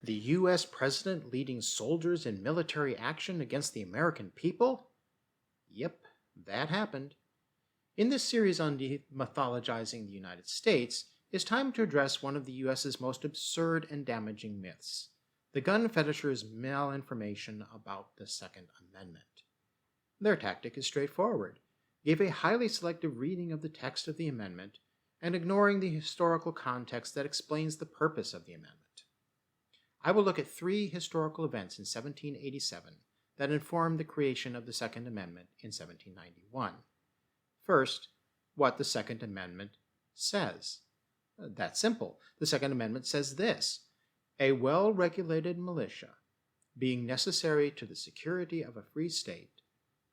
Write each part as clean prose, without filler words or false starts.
The U.S. president leading soldiers in military action against the American people? Yep, that happened. In this series on demythologizing the United States, it's time to address one of the U.S.'s most absurd and damaging myths, the gun fetishers' malinformation about the Second Amendment. Their tactic is straightforward: give a highly selective reading of the text of the amendment and ignoring the historical context that explains the purpose of the amendment. I will look at three historical events in 1787 that informed the creation of the Second Amendment in 1791. First, what the Second Amendment says. That's simple. The Second Amendment says this: a well-regulated militia, being necessary to the security of a free state,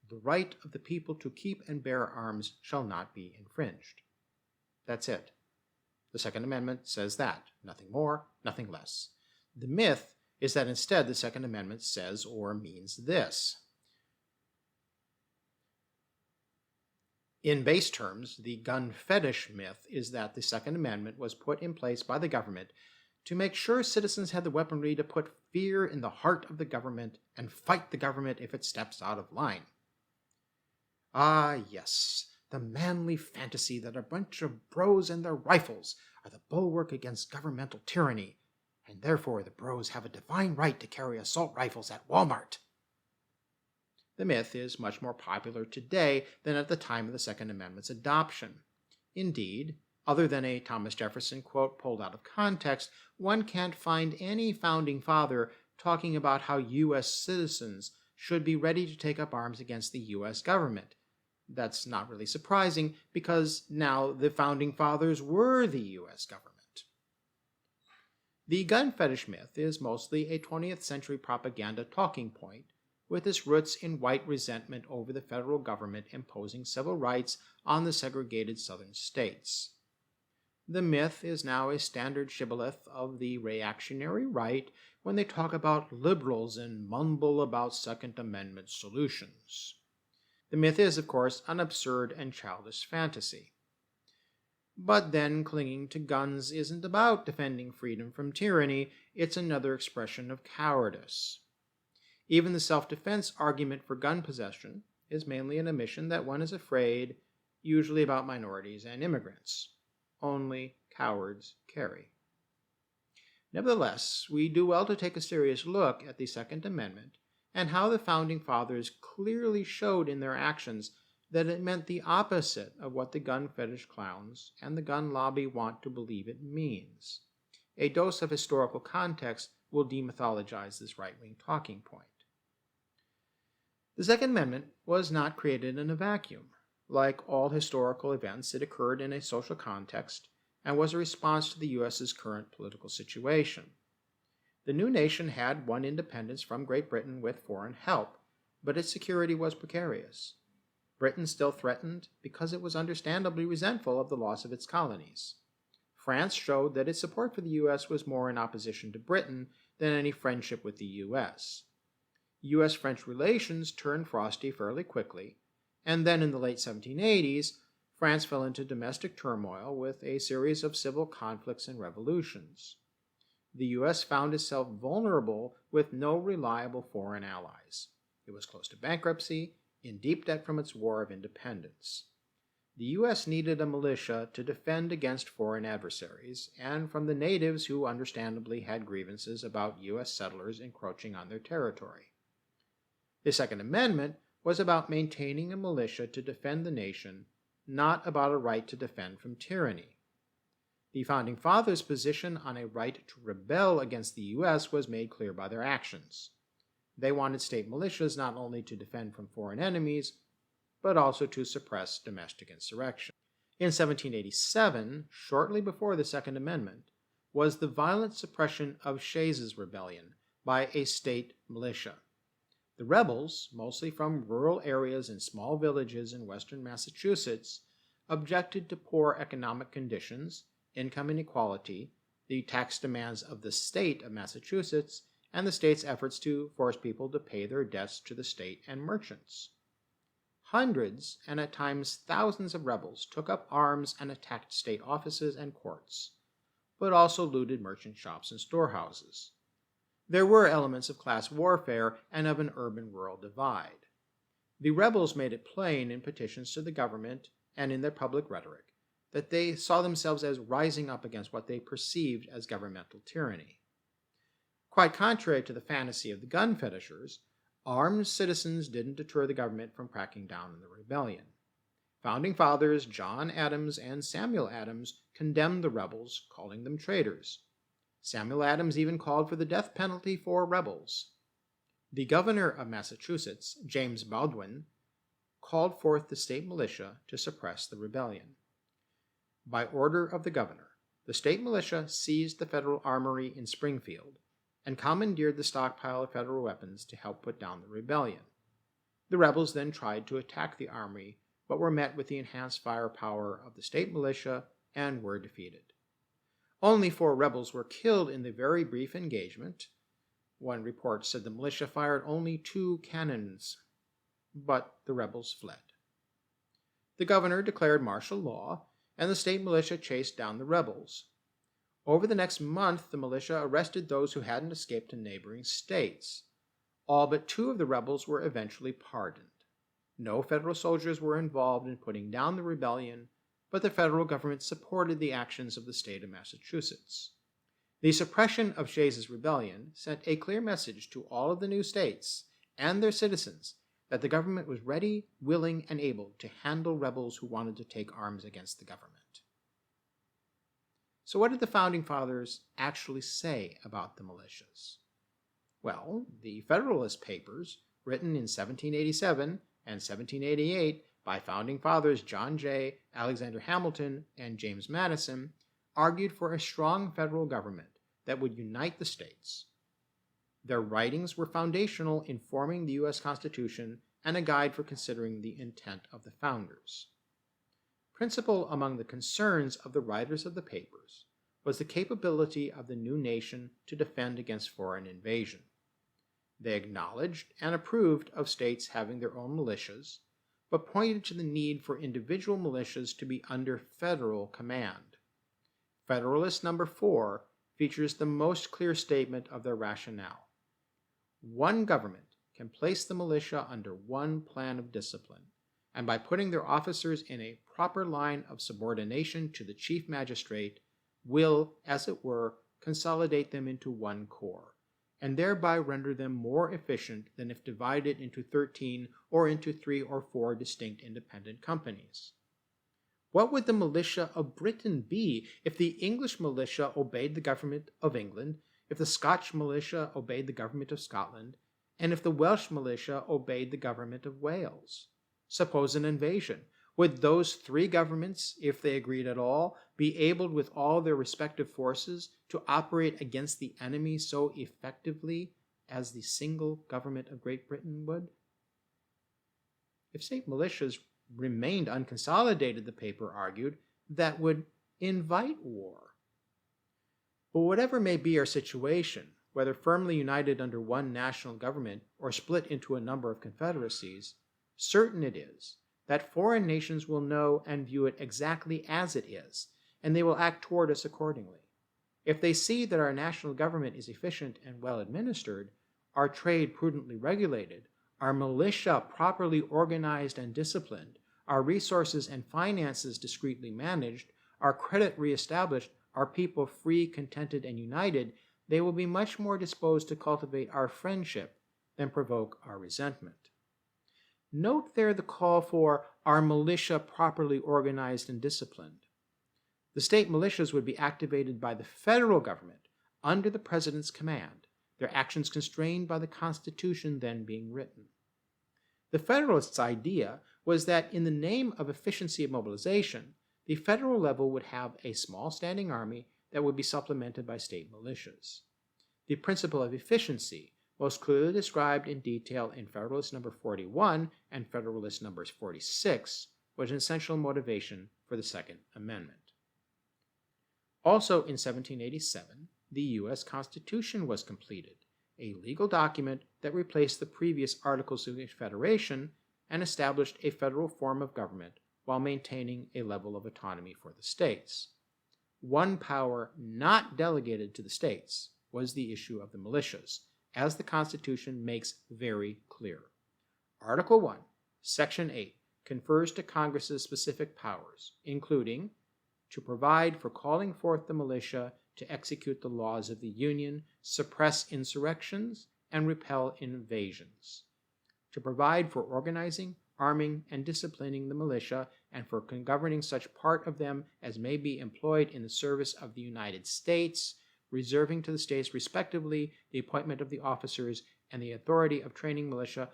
the right of the people to keep and bear arms shall not be infringed. That's it. The Second Amendment says that. Nothing more, nothing less. The myth is that instead the Second Amendment says or means this. In base terms, the gun fetish myth is that the Second Amendment was put in place by the government to make sure citizens had the weaponry to put fear in the heart of the government and fight the government if it steps out of line. Ah, yes, the manly fantasy that a bunch of bros and their rifles are the bulwark against governmental tyranny, and therefore the bros have a divine right to carry assault rifles at Walmart. The myth is much more popular today than at the time of the Second Amendment's adoption. Indeed, other than a Thomas Jefferson quote pulled out of context, one can't find any founding father talking about how U.S. citizens should be ready to take up arms against the U.S. government. That's not really surprising, because now the founding fathers were the U.S. government. The gun fetish myth is mostly a 20th century propaganda talking point, with its roots in white resentment over the federal government imposing civil rights on the segregated southern states. The myth is now a standard shibboleth of the reactionary right when they talk about liberals and mumble about Second Amendment solutions. The myth is, of course, an absurd and childish fantasy. But then clinging to guns isn't about defending freedom from tyranny, it's another expression of cowardice. Even the self-defense argument for gun possession is mainly an admission that one is afraid, usually about minorities and immigrants. Only cowards carry. Nevertheless, we do well to take a serious look at the Second Amendment and how the Founding Fathers clearly showed in their actions that it meant the opposite of what the gun fetish clowns and the gun lobby want to believe it means. A dose of historical context will demythologize this right-wing talking point. The Second Amendment was not created in a vacuum. Like all historical events, it occurred in a social context and was a response to the U.S.'s current political situation. The new nation had won independence from Great Britain with foreign help, but its security was precarious. Britain still threatened because it was understandably resentful of the loss of its colonies. France showed that its support for the U.S. was more in opposition to Britain than any friendship with the U.S. U.S.-French relations turned frosty fairly quickly, and then in the late 1780s, France fell into domestic turmoil with a series of civil conflicts and revolutions. The U.S. found itself vulnerable with no reliable foreign allies. It was close to bankruptcy, in deep debt from its War of Independence. The U.S. needed a militia to defend against foreign adversaries and from the natives who understandably had grievances about U.S. settlers encroaching on their territory. The Second Amendment was about maintaining a militia to defend the nation, not about a right to defend from tyranny. The Founding Fathers' position on a right to rebel against the U.S. was made clear by their actions. They wanted state militias not only to defend from foreign enemies, but also to suppress domestic insurrection. In 1787, shortly before the Second Amendment, was the violent suppression of Shays's rebellion by a state militia. The rebels, mostly from rural areas and small villages in western Massachusetts, objected to poor economic conditions, income inequality, the tax demands of the state of Massachusetts, and the state's efforts to force people to pay their debts to the state and merchants. Hundreds, and at times thousands of rebels took up arms and attacked state offices and courts, but also looted merchant shops and storehouses. There were elements of class warfare and of an urban-rural divide. The rebels made it plain in petitions to the government and in their public rhetoric that they saw themselves as rising up against what they perceived as governmental tyranny. Quite contrary to the fantasy of the gun fetishers, armed citizens didn't deter the government from cracking down on the rebellion. Founding fathers John Adams and Samuel Adams condemned the rebels, calling them traitors. Samuel Adams even called for the death penalty for rebels. The governor of Massachusetts, James Baldwin, called forth the state militia to suppress the rebellion. By order of the governor, the state militia seized the federal armory in Springfield and commandeered the stockpile of federal weapons to help put down the rebellion. The rebels then tried to attack the armory, but were met with the enhanced firepower of the state militia and were defeated. Only 4 rebels were killed in the very brief engagement. One report said the militia fired only 2 cannons, but the rebels fled. The governor declared martial law, and the state militia chased down the rebels. Over the next month, the militia arrested those who hadn't escaped to neighboring states. All but 2 of the rebels were eventually pardoned. No federal soldiers were involved in putting down the rebellion, but the federal government supported the actions of the state of Massachusetts. The suppression of Shays's rebellion sent a clear message to all of the new states and their citizens that the government was ready, willing, and able to handle rebels who wanted to take arms against the government. So what did the Founding Fathers actually say about the militias? Well, the Federalist Papers, written in 1787 and 1788 by Founding Fathers John Jay, Alexander Hamilton, and James Madison, argued for a strong federal government that would unite the states. Their writings were foundational in forming the U.S. Constitution and a guide for considering the intent of the founders. Principal among the concerns of the writers of the papers was the capability of the new nation to defend against foreign invasion. They acknowledged and approved of states having their own militias, but pointed to the need for individual militias to be under federal command. Federalist number 4 features the most clear statement of their rationale. One government can place the militia under one plan of discipline, and by putting their officers in a proper line of subordination to the chief magistrate, will, as it were, consolidate them into one corps, and thereby render them more efficient than if divided into 13 or into 3 or 4 distinct independent companies. What would the militia of Britain be if the English militia obeyed the government of England, if the Scotch militia obeyed the government of Scotland, and if the Welsh militia obeyed the government of Wales? Suppose an invasion. Would those 3 governments, if they agreed at all, be able with all their respective forces to operate against the enemy so effectively as the single government of Great Britain would? If state militias remained unconsolidated, the paper argued, that would invite war. But whatever may be our situation, whether firmly united under one national government or split into a number of confederacies, certain it is that foreign nations will know and view it exactly as it is, and they will act toward us accordingly. If they see that our national government is efficient and well administered, our trade prudently regulated, our militia properly organized and disciplined, our resources and finances discreetly managed, our credit reestablished, our people free, contented, and united, they will be much more disposed to cultivate our friendship than provoke our resentment. Note there the call for our militia properly organized and disciplined. The state militias would be activated by the federal government under the president's command, their actions constrained by the Constitution then being written. The Federalists' idea was that in the name of efficiency of mobilization, the federal level would have a small standing army that would be supplemented by state militias. The principle of efficiency, most clearly described in detail in Federalist number 41 and Federalist numbers 46, was an essential motivation for the Second Amendment. Also in 1787, the U.S. Constitution was completed, a legal document that replaced the previous Articles of Confederation and established a federal form of government while maintaining a level of autonomy for the states. One power not delegated to the states was the issue of the militias, as the Constitution makes very clear. Article 1, Section 8 confers to Congress's specific powers, including to provide for calling forth the militia to execute the laws of the Union, suppress insurrections, and repel invasions, to provide for organizing, arming, and disciplining the militia, and for governing such part of them as may be employed in the service of the United States, reserving to the states respectively the appointment of the officers and the authority of training militia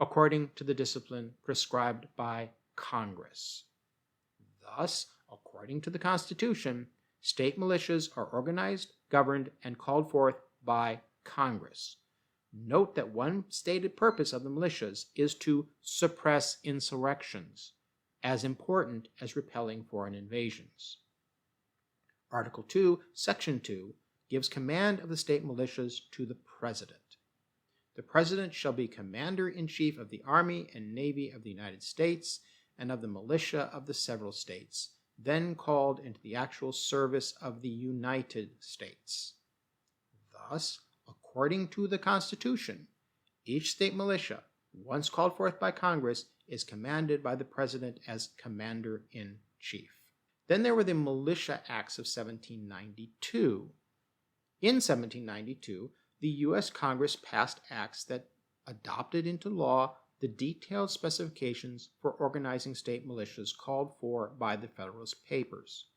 according to the discipline prescribed by Congress. Thus, according to the Constitution, state militias are organized, governed, and called forth by Congress. Note that one stated purpose of the militias is to suppress insurrections, as important as repelling foreign invasions. Article 2, Section 2 gives command of the state militias to the President. The President shall be Commander-in-Chief of the Army and Navy of the United States and of the militia of the several states, then called into the actual service of the United States. Thus, according to the Constitution, each state militia, once called forth by Congress, is commanded by the President as Commander-in-Chief. Then there were the Militia Acts of 1792. In 1792, the U.S. Congress passed acts that adopted into law the detailed specifications for organizing state militias called for by the Federalist Papers.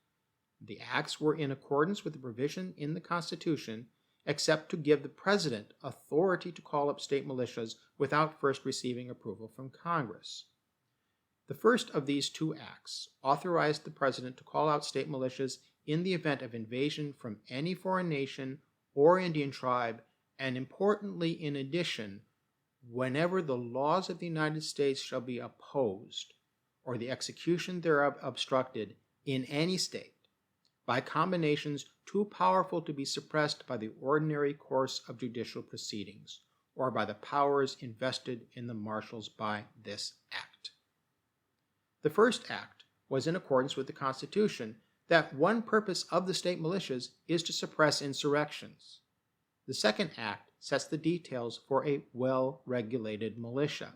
The acts were in accordance with the provision in the Constitution, except to give the President authority to call up state militias without first receiving approval from Congress. The first of these two acts authorized the President to call out state militias in the event of invasion from any foreign nation or Indian tribe, and importantly, in addition, whenever the laws of the United States shall be opposed, or the execution thereof obstructed in any state, by combinations too powerful to be suppressed by the ordinary course of judicial proceedings, or by the powers invested in the marshals by this act. The first act was in accordance with the Constitution, that one purpose of the state militias is to suppress insurrections. The second act sets the details for a well-regulated militia.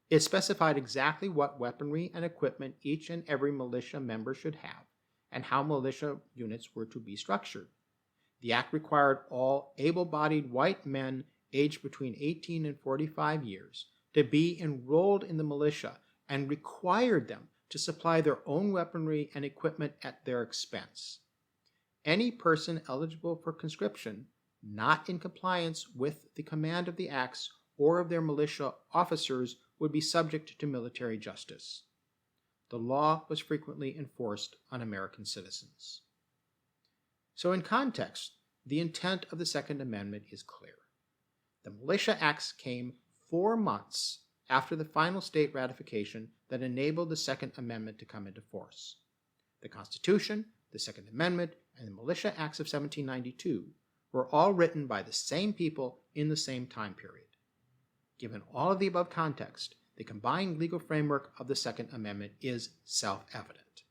It specified exactly what weaponry and equipment each and every militia member should have, and how militia units were to be structured. The act required all able-bodied white men aged between 18 and 45 years to be enrolled in the militia and required them to supply their own weaponry and equipment at their expense. Any person eligible for conscription not in compliance with the command of the acts or of their militia officers would be subject to military justice. The law was frequently enforced on American citizens. So in context, the intent of the Second Amendment is clear. The Militia Acts came 4 months after the final state ratification that enabled the Second Amendment to come into force. The Constitution, the Second Amendment, and the Militia Acts of 1792 were all written by the same people in the same time period. Given all of the above context, the combined legal framework of the Second Amendment is self-evident.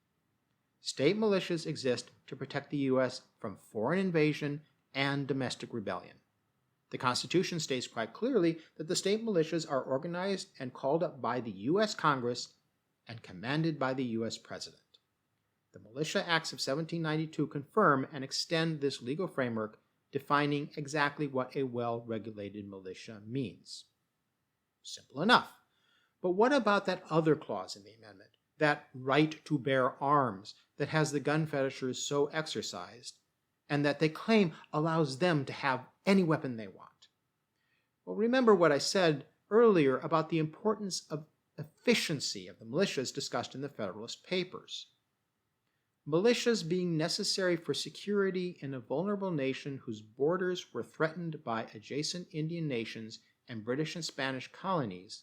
State militias exist to protect the U.S. from foreign invasion and domestic rebellion. The Constitution states quite clearly that the state militias are organized and called up by the U.S. Congress and commanded by the U.S. President. The Militia Acts of 1792 confirm and extend this legal framework, defining exactly what a well-regulated militia means. Simple enough. But what about that other clause in the amendment, that right to bear arms that has the gun fetishers so exercised, and that they claim allows them to have any weapon they want? Well, remember what I said earlier about the importance of efficiency of the militias discussed in the Federalist Papers. Militias being necessary for security in a vulnerable nation whose borders were threatened by adjacent Indian nations and British and Spanish colonies,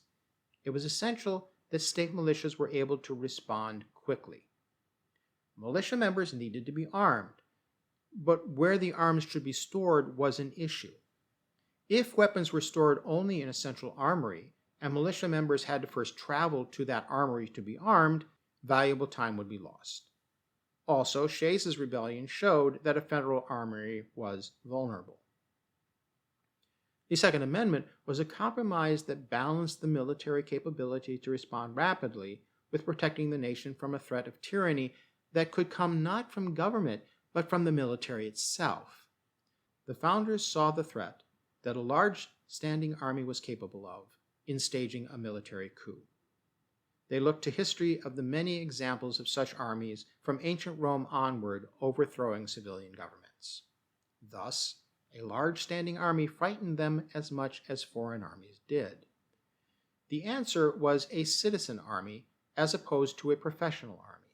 it was essential that state militias were able to respond quickly. Militia members needed to be armed, but where the arms should be stored was an issue. If weapons were stored only in a central armory, and militia members had to first travel to that armory to be armed, valuable time would be lost. Also, Shays's rebellion showed that a federal armory was vulnerable. The Second Amendment was a compromise that balanced the military capability to respond rapidly with protecting the nation from a threat of tyranny that could come not from government, but from the military itself. The founders saw the threat that a large standing army was capable of in staging a military coup. They looked to history of the many examples of such armies from ancient Rome onward overthrowing civilian governments. Thus, a large standing army frightened them as much as foreign armies did. The answer was a citizen army as opposed to a professional army.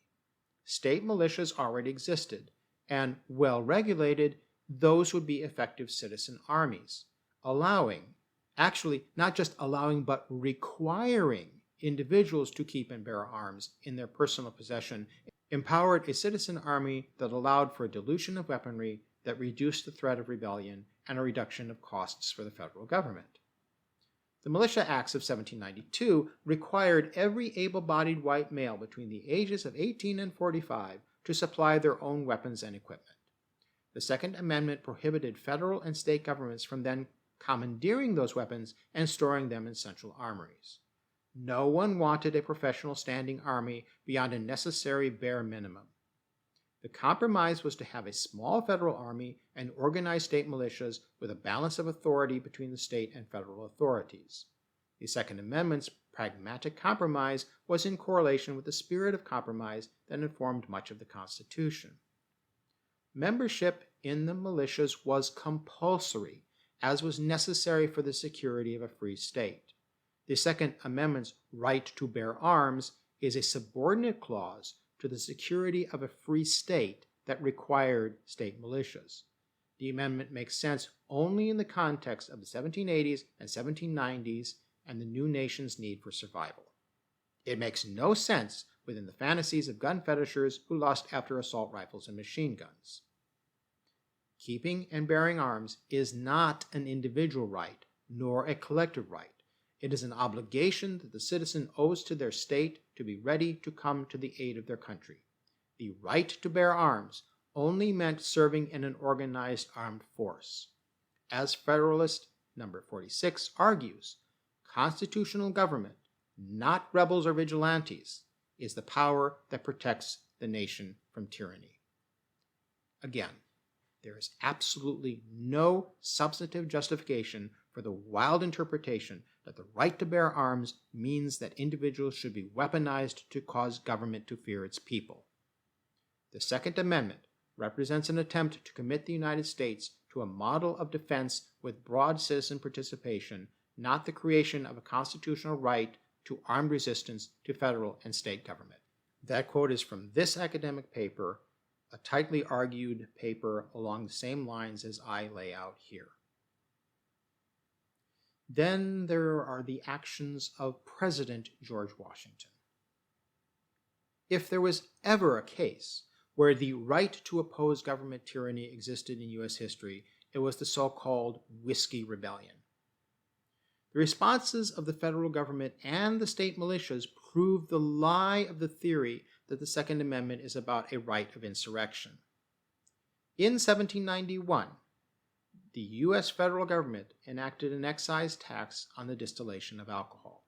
State militias already existed, and well regulated, those would be effective citizen armies, not just allowing, but requiring individuals to keep and bear arms in their personal possession, empowered a citizen army that allowed for a dilution of weaponry that reduced the threat of rebellion and a reduction of costs for the federal government. The Militia Acts of 1792 required every able-bodied white male between the ages of 18 and 45 to supply their own weapons and equipment. The Second Amendment prohibited federal and state governments from then commandeering those weapons and storing them in central armories. No one wanted a professional standing army beyond a necessary bare minimum. The compromise was to have a small federal army and organized state militias with a balance of authority between the state and federal authorities. The Second Amendment's pragmatic compromise was in correlation with the spirit of compromise that informed much of the Constitution. Membership in the militias was compulsory, as was necessary for the security of a free state. The Second Amendment's right to bear arms is a subordinate clause to the security of a free state that required state militias. The amendment makes sense only in the context of the 1780s and 1790s and the new nation's need for survival. It makes no sense within the fantasies of gun fetishers who lust after assault rifles and machine guns. Keeping and bearing arms is not an individual right, nor a collective right. It is an obligation that the citizen owes to their state to be ready to come to the aid of their country. The right to bear arms only meant serving in an organized armed force. As Federalist number 46 argues, constitutional government, not rebels or vigilantes, is the power that protects the nation from tyranny. Again, there is absolutely no substantive justification for the wild interpretation that the right to bear arms means that individuals should be weaponized to cause government to fear its people. The Second Amendment represents an attempt to commit the United States to a model of defense with broad citizen participation, not the creation of a constitutional right to armed resistance to federal and state government. That quote is from this academic paper, a tightly argued paper along the same lines as I lay out here. Then there are the actions of President George Washington. If there was ever a case where the right to oppose government tyranny existed in U.S. history, it was the so-called Whiskey Rebellion. The responses of the federal government and the state militias prove the lie of the theory that the Second Amendment is about a right of insurrection. In 1791, the U.S. federal government enacted an excise tax on the distillation of alcohol.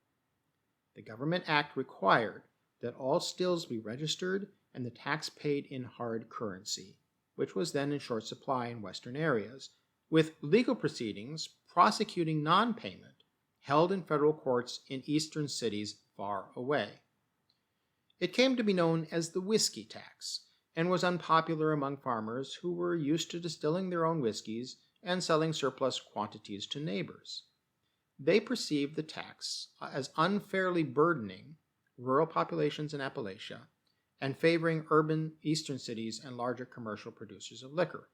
The Government Act required that all stills be registered and the tax paid in hard currency, which was then in short supply in Western areas, with legal proceedings prosecuting non-payment held in federal courts in eastern cities far away. It came to be known as the whiskey tax and was unpopular among farmers who were used to distilling their own whiskeys and selling surplus quantities to neighbors. They perceived the tax as unfairly burdening rural populations in Appalachia and favoring urban eastern cities and larger commercial producers of liquor.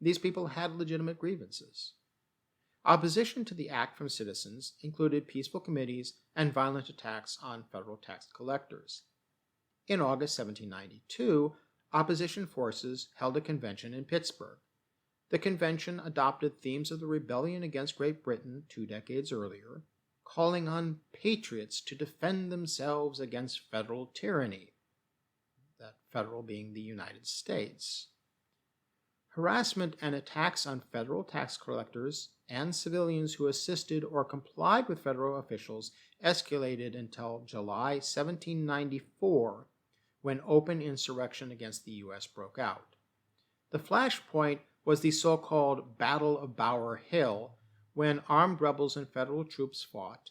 These people had legitimate grievances. Opposition to the act from citizens included peaceful committees and violent attacks on federal tax collectors. In August 1792, opposition forces held a convention in Pittsburgh. The convention adopted themes of the rebellion against Great Britain 2 decades earlier, calling on patriots to defend themselves against federal tyranny, that federal being the United States. Harassment and attacks on federal tax collectors and civilians who assisted or complied with federal officials escalated until July 1794, when open insurrection against the U.S. broke out. The flashpoint was the so-called Battle of Bower Hill, when armed rebels and federal troops fought,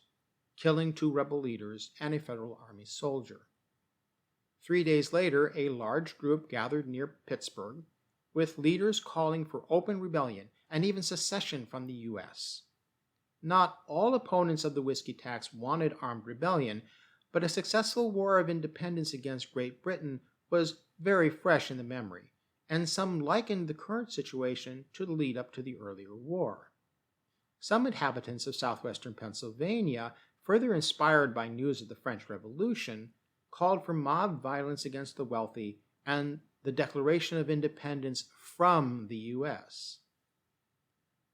killing 2 rebel leaders and a federal army soldier. 3 days later, a large group gathered near Pittsburgh, with leaders calling for open rebellion and even secession from the U.S. Not all opponents of the whiskey tax wanted armed rebellion, but a successful war of independence against Great Britain was very fresh in the memory, and some likened the current situation to the lead up to the earlier war. Some inhabitants of southwestern Pennsylvania, further inspired by news of the French Revolution, called for mob violence against the wealthy and the declaration of independence from the U.S.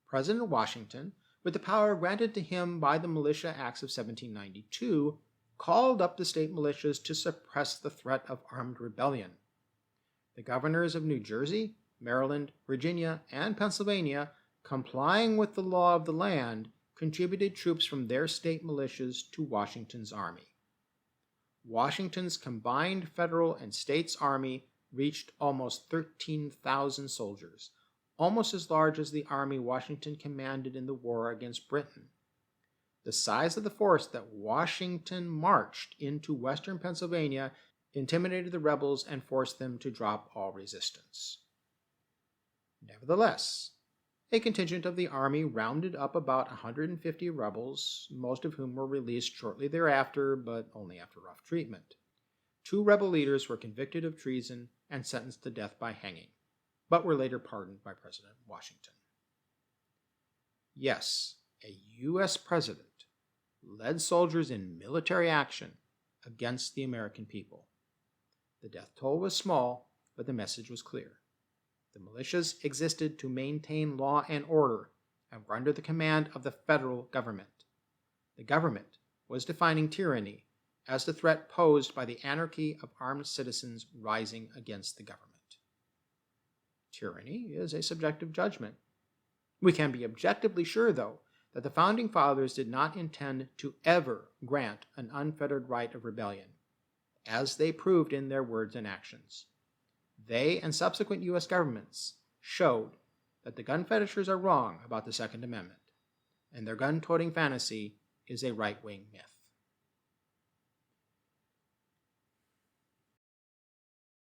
President Washington, with the power granted to him by the Militia Acts of 1792, called up the state militias to suppress the threat of armed rebellion. The governors of New Jersey, Maryland, Virginia, and Pennsylvania, complying with the law of the land, contributed troops from their state militias to Washington's army. Washington's combined federal and states army reached almost 13,000 soldiers, almost as large as the army Washington commanded in the war against Britain. The size of the force that Washington marched into western Pennsylvania intimidated the rebels and forced them to drop all resistance. Nevertheless, a contingent of the army rounded up about 150 rebels, most of whom were released shortly thereafter, but only after rough treatment. 2 rebel leaders were convicted of treason and sentenced to death by hanging, but were later pardoned by President Washington. Yes, a U.S. president led soldiers in military action against the American people. The death toll was small, but the message was clear. The militias existed to maintain law and order and were under the command of the federal government. The government was defining tyranny as the threat posed by the anarchy of armed citizens rising against the government. Tyranny is a subjective judgment. We can be objectively sure, though, that the Founding Fathers did not intend to ever grant an unfettered right of rebellion, as they proved in their words and actions. They and subsequent U.S. governments showed that the gun fetishers are wrong about the Second Amendment, and their gun-toting fantasy is a right-wing myth.